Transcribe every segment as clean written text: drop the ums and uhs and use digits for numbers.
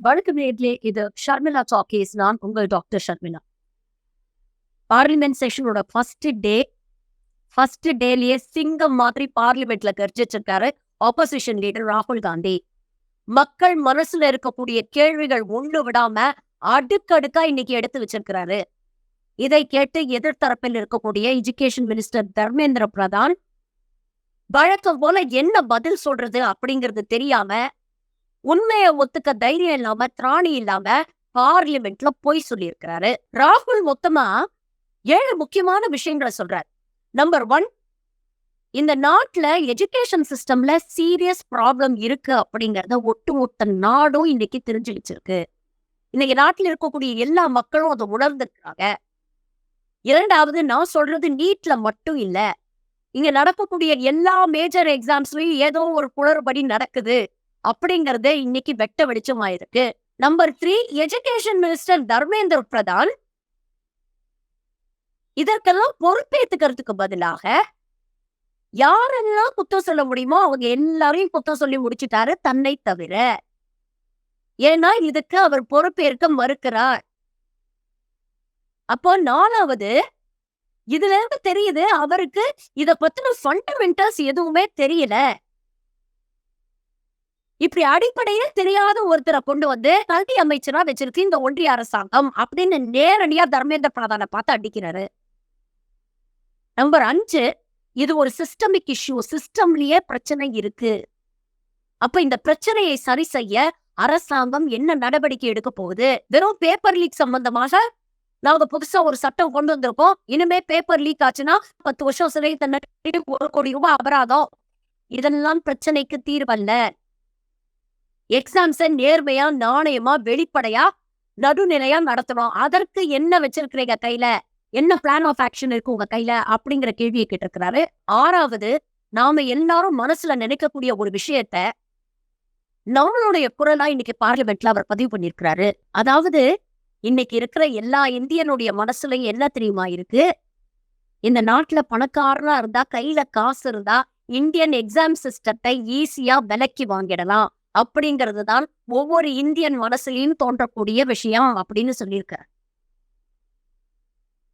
வணக்கம் நேயர்களே, இது ஷர்மிளா டாக்கீஸ். நான் உங்கள் டாக்டர் ஷர்மிளா. பார்லிமெண்ட் செஷனோட ஃபர்ஸ்ட் டேலயே சிங்கம் மாதிரி பார்லிமெண்ட்ல கர்ஜிச்சிருக்காரு ஆப்போசிஷன் லீடர் ராகுல் காந்தி. மக்கள் மனசுல இருக்கக்கூடிய கேள்விகள் ஒண்ணு விடாம அடுக்கடுக்கா இன்னைக்கு எடுத்து வச்சிருக்கிறாரு. இதை கேட்டு எதிர்த்தரப்பில் இருக்கக்கூடிய எஜுகேஷன் மினிஸ்டர் தர்மேந்திர பிரதான் வழக்கம் போல என்ன பதில் சொல்றது அப்படிங்கிறது தெரியாம, உண்மையை ஒத்துக்க தைரியம் இல்லாம, திராணி இல்லாம பார்லிமெண்ட்ல பொய் சொல்லியிருக்கிறாரு. ராகுல் மொத்தமா 7 முக்கியமான விஷயங்களை சொல்றாரு. நம்பர் 1, இந்த நாட்டுல எஜுகேஷன் சிஸ்டம்ல சீரியஸ் ப்ராப்ளம் இருக்கு அப்படிங்கறத ஒட்டுமொத்த நாடும் இன்னைக்கு தெரிஞ்சு வச்சிருக்கு. இன்னைக்கு நாட்டுல இருக்கக்கூடிய எல்லா மக்களும் அதை உணர்ந்துருக்காங்க. 2வது, நான் சொல்றது நீட்ல மட்டும் இல்ல, இங்க நடக்கக்கூடிய எல்லா மேஜர் எக்ஸாம்ஸ்லயும் ஏதோ ஒரு குளறுபடி நடக்குது அப்படிங்கறதே இன்னைக்கு வெட்ட வெளிச்சமாயிருக்கு. Number 3, education minister Dharmendra Pradhan இதற்கெல்லாம் பொறுப்பேற்றுக்கிறதுக்கு பதிலாக யாரெல்லாம் குத்தம் சொல்ல முடியுமோ அவங்க எல்லாரையும் குத்தம் சொல்லி முடிச்சுட்டாரு, தன்னை தவிர. ஏன்னா இதுக்கு அவர் பொறுப்பேற்க மறுக்கிறார். அப்போ 4வது, இதுல இருந்து தெரியுது அவருக்கு இத பத்தின ஃபண்டமெண்டல்ஸ் எதுவுமே தெரியல. இப்படி அடிப்படையே தெரியாத ஒருத்தரை கொண்டு வந்து கல்வி அமைச்சரா வச்சிருக்கு இந்த ஒன்றிய அரசாங்கம் அப்படின்னு நேரடியா தர்மேந்திர பிரதானை பார்த்து அடிக்கிறாரு. நம்பர் 5, இது ஒரு சிஸ்டமிக் இஷ்யூ, சிஸ்டம்லயே பிரச்சனை இருக்கு. அப்ப இந்த பிரச்சனையை சரி செய்ய அரசாங்கம் என்ன நடவடிக்கை எடுக்க போகுது? வெறும் பேப்பர் லீக் சம்பந்தமாக நாங்க புதுசா ஒரு சட்டம் கொண்டு வந்திருக்கோம். இனிமே பேப்பர் லீக் ஆச்சுன்னா 10 வருஷம் சிறை தண்டனை, 1 கோடி ரூபாய் அபராதம். இதெல்லாம் பிரச்சனைக்கு தீர்வல்ல. எக்ஸாம்ஸ நேர்மையா, நாணயமா, வெளிப்படையா, நடுநிலையா நடத்தணும். அதற்கு என்ன வச்சிருக்கிறீங்க கையில? என்ன பிளான் ஆஃப் ஆக்ஷன் இருக்கு உங்க கையில அப்படிங்கிற கேள்வியை கேட்டிருக்கிறாரு. 6வது, நாம எல்லாரும் மனசுல நினைக்கக்கூடிய ஒரு விஷயத்த நம்மளுடைய குரலா இன்னைக்கு பார்லிமெண்ட்ல அவர் பதிவு பண்ணிருக்கிறாரு. அதாவது இன்னைக்கு இருக்கிற எல்லா இந்தியனுடைய மனசுலயும் என்ன தெரியுமா இருக்கு? இந்த நாட்டுல பணக்காரனா இருந்தா, கையில காசு இருந்தா இந்தியன் எக்ஸாம் சிஸ்டத்தை ஈஸியா விலக்கி வாங்கிடலாம் அப்படிங்கிறது தான் ஒவ்வொரு இந்தியன் மனசுலையும் தோன்றக்கூடிய விஷயம் அப்படின்னு சொல்லியிருக்காரு.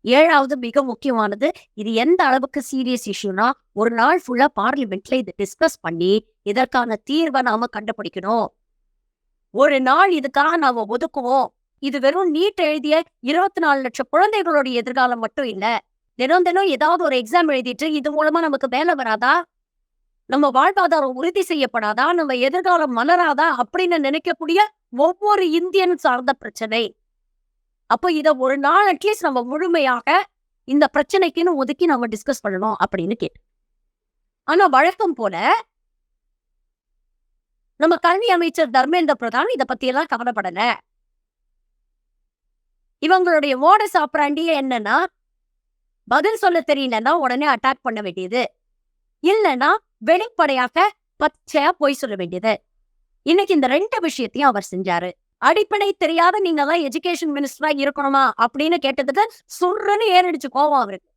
7வது, மிக முக்கியமானது, இது எந்த அளவுக்கு சீரியஸ் இஷ்யூனா, ஒரு நாள் ஃபுல்லா பார்லிமெண்ட்ல இதை டிஸ்கஸ் பண்ணி இதற்கான தீர்வை நாம கண்டுபிடிக்கணும். ஒரு நாள் இதுக்காக நாம ஒதுக்குவோம். இது வெறும் நீட் எழுதிய 24 லட்சம் குழந்தைகளுடைய எதிர்காலம் மட்டும் இல்ல. தினம் ஏதாவது ஒரு எக்ஸாம் எழுதிட்டு இது மூலமா நமக்கு வேலை வராதா, நம்ம வாழ்வாதாரம் உறுதி செய்யப்படாதா, நம்ம எதிர்காலம் மலராதா அப்படின்னு நினைக்கக்கூடிய ஒவ்வொரு இந்தியன் சார்ந்த பிரச்சனை. அப்போ இத ஒரு நாள் அட்லீஸ்ட் நம்ம முழுமையாக இந்த பிரச்சனைக்குன்னு ஒதுக்கி நம்ம டிஸ்கஸ் பண்ணணும் அப்படின்னு கேட்டு. ஆனா வழக்கம் போல நம்ம கல்வி அமைச்சர் தர்மேந்திர பிரதான் இத பத்தி எல்லாம் கவலைப்படல. இவங்களுடைய மோடஸ் ஆப்பராண்டியே என்னன்னா, பதில் சொல்ல தெரியலன்னா உடனே அட்டாக் பண்ண வேண்டியது, இல்லைன்னா வெளிப்படையாக பச்சையா பொய் சொல்ல வேண்டியது. இன்னைக்கு இந்த 2 விஷயத்தையும் அவர் செஞ்சாரு. அடிப்படை தெரியாத நீங்க தான் எஜுகேஷன் மினிஸ்டரா இருக்கணுமா அப்படின்னு கேட்டதுக்கு சுருன்னு ஏறிடுச்சு கோவம் அவருக்கு.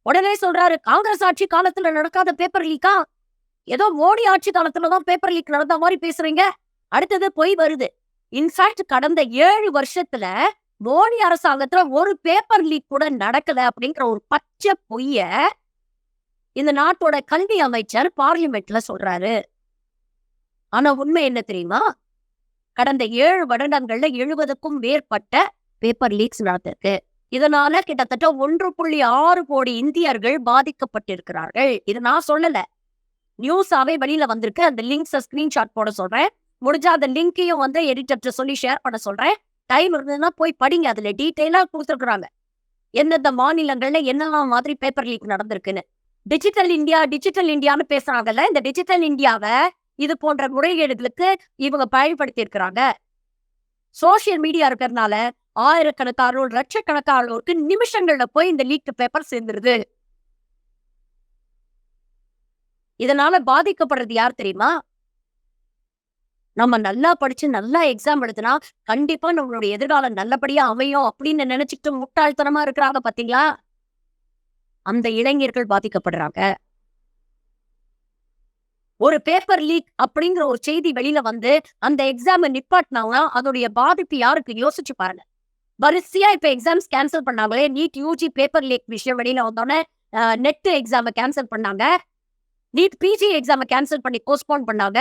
உடனே சொல்றாரு, காங்கிரஸ் ஆட்சி காலத்துல நடக்காத பேப்பர் லீக்கா? ஏதோ மோடி ஆட்சி காலத்துலதான் பேப்பர் லீக் நடந்த மாதிரி பேசுறீங்க. அடுத்தது பொய் வருது. இன்ஃபேக்ட் கடந்த 7 வருஷத்துல மோடி அரசாங்கத்துல ஒரு பேப்பர் லீக் கூட நடக்கல அப்படிங்கிற ஒரு பச்சை பொய்ய இந்த நாட்டோட கல்வி அமைச்சர் பார்லிமெண்ட்ல சொல்றாரு. ஆனா உண்மை என்ன தெரியுமா? கடந்த 7 வருடங்கள்ல 70க்கும் மேற்பட்ட பேப்பர் லீக்ஸ் நடந்திருக்கு. இதனால கிட்டத்தட்ட 1.6 கோடி இந்தியர்கள் பாதிக்கப்பட்டிருக்கிறார்கள். இது நான் சொல்லல, நியூஸாவே வெளியில வந்திருக்கு. அந்த லிங்க்ஸ ஸ்கிரீன்ஷாட் போட சொல்றேன். முடிஞ்சா அந்த லிங்கையும் வந்து எடிட்டர்ட்ட சொல்லி ஷேர் பண்ண சொல்றேன். டைம் இருந்ததுன்னா போய் படிங்க. அதுல டீட்டெயிலா கொடுத்துருக்காங்க எந்தெந்த மாநிலங்கள்ல என்னெல்லாம் மாதிரி பேப்பர் லீக் நடந்திருக்குன்னு. டிஜிட்டல் இந்தியான்னு பேசுறாங்கல்ல, இந்த டிஜிட்டல் இந்தியாவை இது போன்ற முறைகேடுகளுக்கு இவங்க பயன்படுத்தி இருக்கிறாங்க. சோசியல் மீடியா இருக்கிறதுனால ஆயிரக்கணக்கானோர், லட்சக்கணக்கானோருக்கு நிமிஷங்கள்ல போய் இந்த லீக் பேப்பர் சேர்ந்துருது. இதனால பாதிக்கப்படுறது யார் தெரியுமா? நம்ம நல்லா படிச்சு நல்லா எக்ஸாம் எழுதுனா கண்டிப்பா நம்மளுடைய எதிர்காலம் நல்லபடியா அமையும் அப்படின்னு நினைச்சுட்டு முட்டாள்தனமா இருக்கிறாங்க பாத்தீங்களா, அந்த இளைஞர்கள் பாதிக்கப்படுறாங்க. ஒரு பேப்பர் லீக் அப்படிங்கிற ஒரு செய்தி வெளியில வந்து அந்த எக்ஸாம் நிப்பாட்டினாங்கன்னா அதோடைய பாதிப்பு யாருக்கு யோசிச்சு பாருங்க. வரிசையா இப்ப எக்ஸாம்ஸ் கேன்சல் பண்ணாங்களே, நீட் யூஜி பேப்பர் லீக் விஷயம் வெளியில வந்தோடனே நெட் எக்ஸாம கேன்சல் பண்ணாங்க. நீட் பிஜி எக்ஸாம கேன்சல் பண்ணி போஸ்ட்போன் பண்ணாங்க.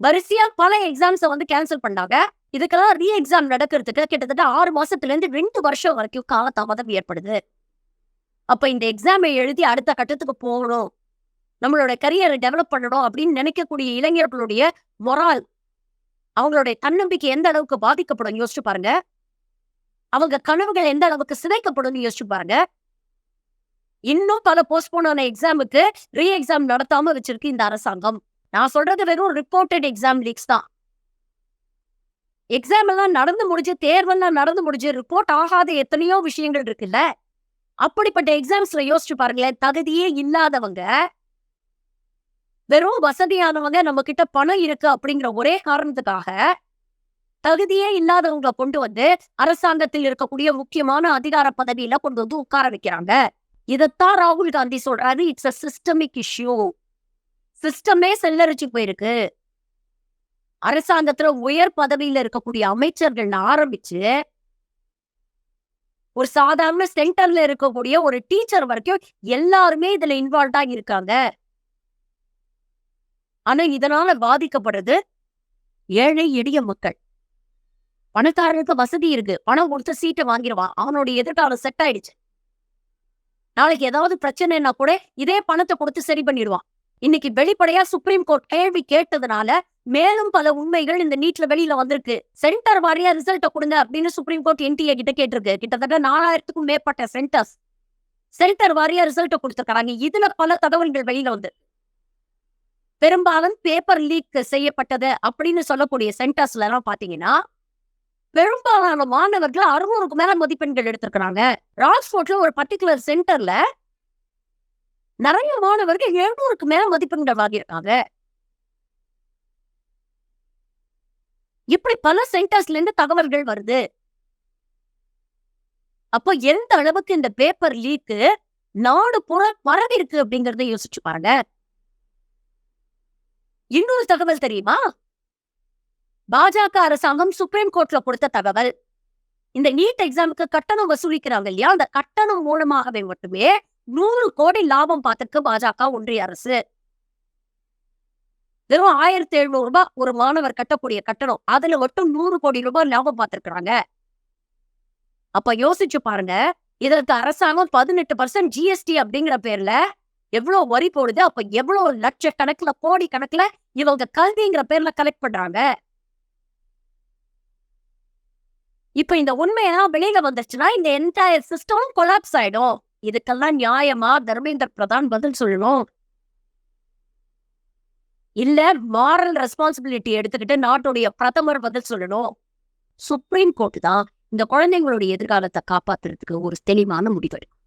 வரிசையா பல எக்ஸாம்ஸ வந்து கேன்சல் பண்ணாங்க. இதுக்கெல்லாம் ரீ எக்ஸாம் நடக்கிறதுக்கு கிட்டத்தட்ட 6 மாசத்துல இருந்து 2 வருஷம் வரைக்கும் காலதாமதம் ஏற்படுது. அப்ப இந்த எக்ஸாமை எழுதி அடுத்த கட்டத்துக்கு போகணும், நம்மளோட கரியரை டெவலப் பண்ணணும் அப்படின்னு நினைக்கக்கூடிய இளைஞர்களுடைய மொரால், அவங்களுடைய தன்னம்பிக்கை எந்த அளவுக்கு பாதிக்கப்படும் யோசிச்சு பாருங்க. அவங்க கனவுகள் எந்த அளவுக்கு சிதைக்கப்படும் யோசிச்சு பாருங்க. இன்னும் பல போஸ்ட்போன் ஆன எக்ஸாமுக்கு ரீ எக்ஸாம் நடத்தாம வச்சிருக்கு இந்த அரசாங்கம். நான் சொல்றது வெறும் ரிப்போர்ட்டட் எக்ஸாம் லீக்ஸ் தான். எக்ஸாம் எல்லாம் நடந்து முடிஞ்சு, தேர்வெல்லாம் நடந்து முடிஞ்சு, ரிப்போர்ட் ஆகாத எத்தனையோ விஷயங்கள் இருக்குல்ல. அப்படிப்பட்ட எக்ஸாம்ஸ்ல யோசிச்சு பாருங்களேன். தகுதியே இல்லாதவங்க, வெறும் வசதியானவங்க, நம்ம கிட்ட பணம் இருக்கு அப்படிங்கிற ஒரே காரணத்துக்காக தகுதியே இல்லாதவங்களை கொண்டு வந்து அரசாங்கத்தில் இருக்கக்கூடிய முக்கியமான அதிகார பதவியில கொண்டு வந்து உட்கார வைக்கிறாங்க. இதைத்தான் ராகுல் காந்தி சொல்றாரு, இட்ஸ் அ சிஸ்டமிக் இஷ்யூ. சிஸ்டமே செல்லரிச்சு போயிருக்கு. அரசாங்கத்துல உயர் பதவியில இருக்கக்கூடிய அமைச்சர்கள் ஆரம்பிச்சு ஒரு சாதாரண சென்டர்ல இருக்கக்கூடிய ஒரு டீச்சர் வரைக்கும் எல்லாருமே இதுல இன்வால்வ்டா இருக்காங்க. ஆனா இதனால பாதிக்கப்படுறது ஏழை எளிய மக்கள். பணக்காரனுக்கு வசதி இருக்கு, பணம் கொடுத்து சீட்டை வாங்கிடுவான், அவனுடைய எதிர்காலம் செட் ஆயிடுச்சு. நாளைக்கு ஏதாவது பிரச்சனைனா கூட இதே பணத்தை கொடுத்து சரி பண்ணிடுவான். இன்னைக்கு வெளிப்படையா சுப்ரீம் கோர்ட் கேள்வி கேட்டதுனால மேலும் பல உண்மைகள் இந்த நீட்ல வெளியில வந்திருக்கு. சென்டர் வாரியா ரிசல்ட்ட கொடுங்க அப்படின்னு சுப்ரீம் கோர்ட் என்டிஏ கிட்ட கேட்டிருக்கு. கிட்டத்தட்ட 4000க்கும் மேற்பட்ட சென்டர் வாரியா ரிசல்ட்ட கொடுத்திருக்காங்க. இதுல பல தகவல்கள் வெளியில வந்து பெரும்பாலும் பேப்பர் லீக் செய்யப்பட்டது அப்படின்னு சொல்லக்கூடிய சென்டர்ஸ்ல எல்லாம் பாத்தீங்கன்னா பெரும்பாலான மாணவர்கள் 600க்கு மேல மதிப்பெண்கள் எடுத்திருக்கிறாங்க. ராக்ஸ்போர்ட்ல ஒரு பர்டிகுலர் சென்டர்ல நிறைய மாணவர்கள் 700க்கு மேல மதிப்பெண்கள் வாங்கியிருக்காங்க. இப்படி பல சென்டர்ஸ்ல இருந்து தகவல்கள் வருது. அப்போ எந்த அளவுக்கு இந்த பேப்பர் லீக் நாடு புற பரவி இருக்கு அப்படிங்கறத யோசிச்சு பாருங்க. இன்னொரு தகவல் தெரியுமா? பாஜக அரசாங்கம் சுப்ரீம் கோர்ட்ல கொடுத்த தகவல், இந்த நீட் எக்ஸாமுக்கு கட்டணம் வசூலிக்கிறாங்க இல்லையா, அந்த கட்டணம் மூலமாகவே மட்டுமே 100 கோடி லாபம் பார்த்திருக்கு பாஜக ஒன்றிய அரசு. வெறும் 1700 ரூபாய் ஒரு மாணவர் கட்டக்கூடிய கட்டணம், அதுல மட்டும் 100 கோடி ரூபாய் லாபம் பார்த்திருக்கிறாங்க. அப்ப யோசிச்சு பாருங்க, இதற்கு அரசாங்கம் 18% ஜிஎஸ்டி அப்படிங்கிற பேர்ல எவ்வளவு வரி போடுது. அப்ப எவ்வளவு லட்சக்கணக்குல கோடி கணக்குல இவங்க கல்விங்கிற பேர்ல கலெக்ட் பண்றாங்க. இப்ப இந்த உண்மையெல்லாம் வெளியில வந்துச்சுன்னா இந்த என்டையர் சிஸ்டம் கொலாப்ஸ் ஆயிடும். இதுக்கெல்லாம் நியாயமா தர்மேந்திர பிரதான் பதில் சொல்லணும். இல்ல மாரல் ரெஸ்பான்சிபிலிட்டி எடுத்துக்கிட்டு நாட்டுடைய பிரதமர் பதில் சொல்லணும். சுப்ரீம் கோர்ட் தான் இந்த குழந்தைங்களுடைய எதிர்காலத்தை காப்பாத்துறதுக்கு ஒரு தெளிவான முடிவு எடுக்கும்.